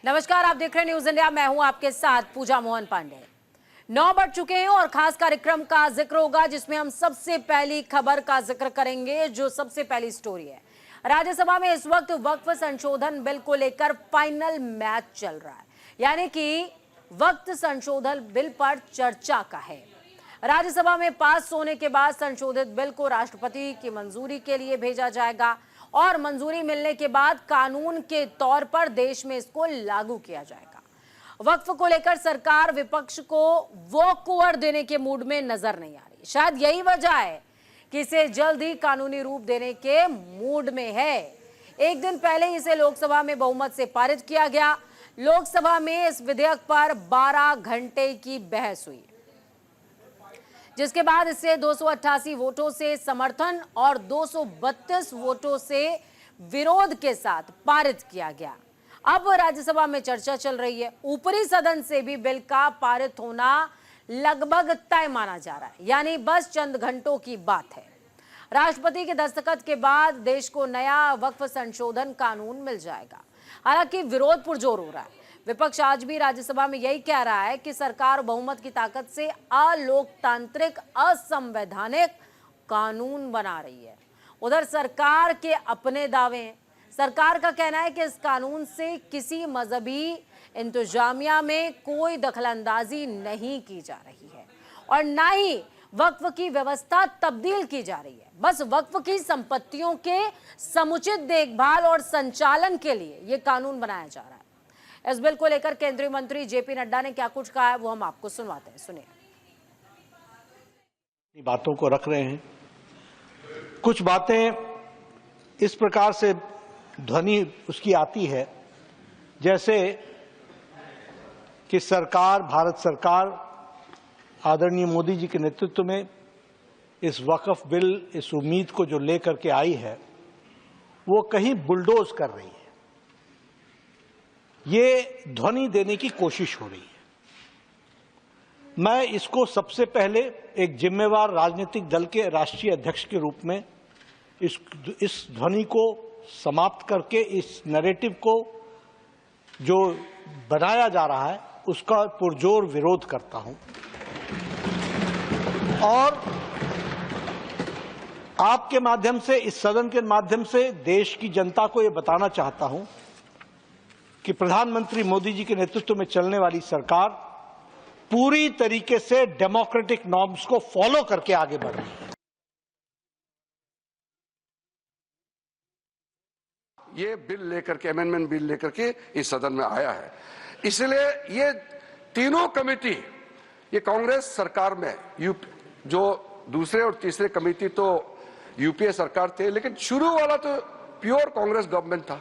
नमस्कार, आप देख रहे हैं न्यूज इंडिया। मैं हूं आपके साथ पूजा मोहन पांडे। 9 बढ़ चुके हैं और खास कार्यक्रम का जिक्र होगा जिसमें हम सबसे पहली खबर का जिक्र करेंगे। जो सबसे पहली स्टोरी है, राज्यसभा में इस वक्त वक्फ संशोधन बिल को लेकर फाइनल मैच चल रहा है, यानी कि वक्फ संशोधन बिल पर चर्चा का है। राज्यसभा में पास होने के बाद संशोधित बिल को राष्ट्रपति की मंजूरी के लिए भेजा जाएगा और मंजूरी मिलने के बाद कानून के तौर पर देश में इसको लागू किया जाएगा। वक्फ को लेकर सरकार विपक्ष को वॉक ओवर देने के मूड में नजर नहीं आ रही। शायद यही वजह है कि इसे जल्द ही कानूनी रूप देने के मूड में है। एक दिन पहले इसे लोकसभा में बहुमत से पारित किया गया। लोकसभा में इस विधेयक पर 12 घंटे की बहस हुई, जिसके बाद इसे 288 वोटों से समर्थन और 232 वोटों से विरोध के साथ पारित किया गया। अब राज्यसभा में चर्चा चल रही है। ऊपरी सदन से भी बिल का पारित होना लगभग तय माना जा रहा है, यानी बस चंद घंटों की बात है। राष्ट्रपति के दस्तखत के बाद देश को नया वक्फ संशोधन कानून मिल जाएगा। हालांकि विरोध पुरजोर हो रहा है। विपक्ष आज भी राज्यसभा में यही कह रहा है कि सरकार बहुमत की ताकत से अलोकतांत्रिक, असंवैधानिक कानून बना रही है। उधर सरकार के अपने दावे हैं। सरकार का कहना है कि इस कानून से किसी मजहबी इंतजामिया में कोई दखलंदाजी नहीं की जा रही है और ना ही वक्फ की व्यवस्था तब्दील की जा रही है। बस वक्फ की संपत्तियों के समुचित देखभाल और संचालन के लिए यह कानून बनाया जा रहा है। इस बिल को लेकर केंद्रीय मंत्री जेपी नड्डा ने क्या कुछ कहा है, वो हम आपको सुनवाते हैं। सुनिए। बातों को रख रहे हैं। कुछ बातें इस प्रकार से ध्वनि उसकी आती है जैसे कि सरकार, भारत सरकार आदरणीय मोदी जी के नेतृत्व में इस वक्फ बिल, इस उम्मीद को जो लेकर के आई है, वो कहीं बुलडोज कर रही है। ये ध्वनि देने की कोशिश हो रही है। मैं इसको सबसे पहले एक जिम्मेवार राजनीतिक दल के राष्ट्रीय अध्यक्ष के रूप में इस ध्वनि को समाप्त करके, इस नैरेटिव को जो बनाया जा रहा है उसका पुरजोर विरोध करता हूं और आपके माध्यम से, इस सदन के माध्यम से देश की जनता को यह बताना चाहता हूं कि प्रधानमंत्री मोदी जी के नेतृत्व में चलने वाली सरकार पूरी तरीके से डेमोक्रेटिक नॉर्म्स को फॉलो करके आगे बढ़ रही है। ये बिल लेकर के, अमेंडमेंट बिल लेकर के इस सदन में आया है। इसलिए ये तीनों कमेटी, ये कांग्रेस सरकार में जो दूसरे और तीसरे कमेटी तो यूपीए सरकार थे, लेकिन शुरू वाला तो प्योर कांग्रेस गवर्नमेंट था।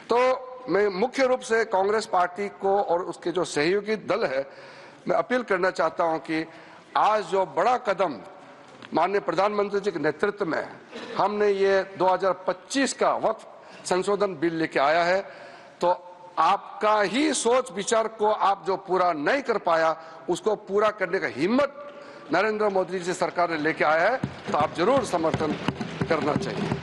तो मैं मुख्य रूप से कांग्रेस पार्टी को और उसके जो सहयोगी दल है, मैं अपील करना चाहता हूं कि आज जो बड़ा कदम माननीय प्रधानमंत्री जी के नेतृत्व में हमने ये 2025 का वक्फ संशोधन बिल लेके आया है, तो आपका ही सोच विचार को आप जो पूरा नहीं कर पाया, उसको पूरा करने का हिम्मत नरेंद्र मोदी जी सरकार ने लेके आया है, तो आप जरूर समर्थन करना चाहिए।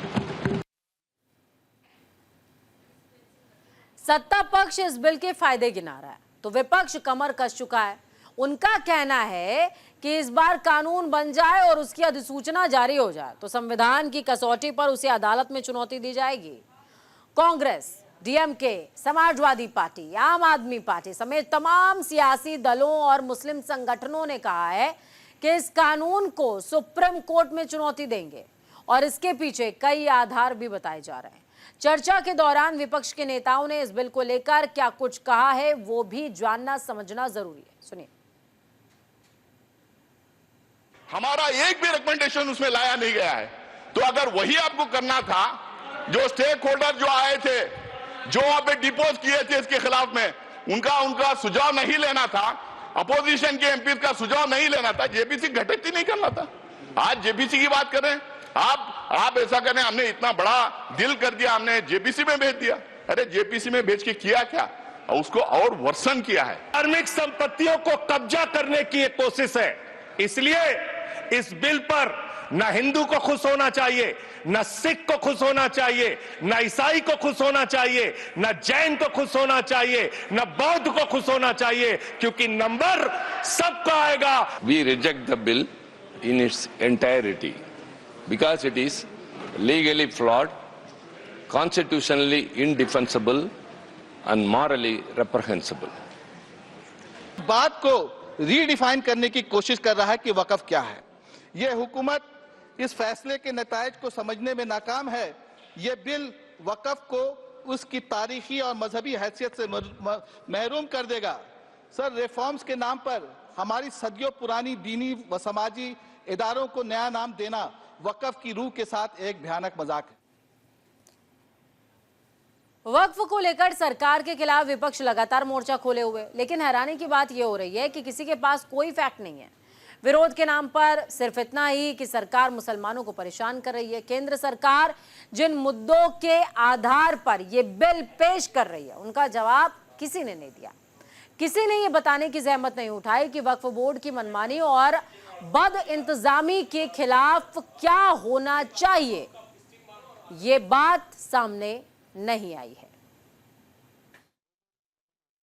सत्ता पक्ष इस बिल के फायदे गिना रहा है तो विपक्ष कमर कस चुका है। उनका कहना है कि इस बार कानून बन जाए और उसकी अधिसूचना जारी हो जाए तो संविधान की कसौटी पर उसे अदालत में चुनौती दी जाएगी। कांग्रेस, डीएमके, समाजवादी पार्टी, आम आदमी पार्टी समेत तमाम सियासी दलों और मुस्लिम संगठनों ने कहा है कि इस कानून को सुप्रीम कोर्ट में चुनौती देंगे और इसके पीछे कई आधार भी बताए जा रहे हैं। चर्चा के दौरान विपक्ष के नेताओं ने इस बिल को लेकर क्या कुछ कहा है, वो भी जानना समझना जरूरी है। सुनिए। हमारा एक भी रिकमेंडेशन उसमें लाया नहीं गया है, तो अगर वही आपको करना था, जो स्टेक होल्डर जो आए थे, जो आप डिपोज किए थे इसके खिलाफ में, उनका सुझाव नहीं लेना था, अपोजिशन के एमपी का सुझाव नहीं लेना था, जेपीसी गठित ही नहीं करना था। आज जेपीसी की बात करें, आप ऐसा करें, हमने इतना बड़ा डील कर दिया, हमने जेपीसी में भेज दिया। अरे जेपीसी में भेज के किया क्या? उसको और वर्सन किया है। धार्मिक संपत्तियों को कब्जा करने की एक कोशिश है। इसलिए इस बिल पर न हिंदू को खुश होना चाहिए, न सिख को खुश होना चाहिए, न ईसाई को खुश होना चाहिए, न जैन को खुश होना चाहिए, न बौद्ध को खुश होना चाहिए, क्योंकि नंबर सबका आएगा। We reject the bill in its entirety because it is legally flawed, constitutionally indefensible and morally reprehensible. बात को रीडिफाइन करने की कोशिश कर रहा है कि वक्फ क्या है। यह हुकूमत इस फैसले के नतायज को समझने में नाकाम है। यह बिल वक्फ को उसकी तारीखी और मजहबी हैसियत से महरूम कर देगा। सर, रिफॉर्म्स के नाम पर हमारी सदियों पुरानी दीनी व समाजी इदारों को नया नाम देना वक्फ की रूह के साथ एक भयानक मजाक है। वक्फ को लेकर सरकार के खिलाफ विपक्ष लगातार मोर्चा खोले हुए, लेकिन हैरानी की बात यह हो रही है कि किसी के पास कोई फैक्ट नहीं है। विरोध के नाम पर सिर्फ इतना ही कि सरकार मुसलमानों को परेशान कर रही है। केंद्र सरकार जिन मुद्दों के आधार पर यह बिल पेश कर रही है, उनका जवाब किसी ने नहीं दिया। किसी ने यह बताने की जहमत नहीं उठाई कि वक्फ बोर्ड की मनमानी और बद इंतजामी के खिलाफ क्या होना चाहिए। ये बात सामने नहीं आई है।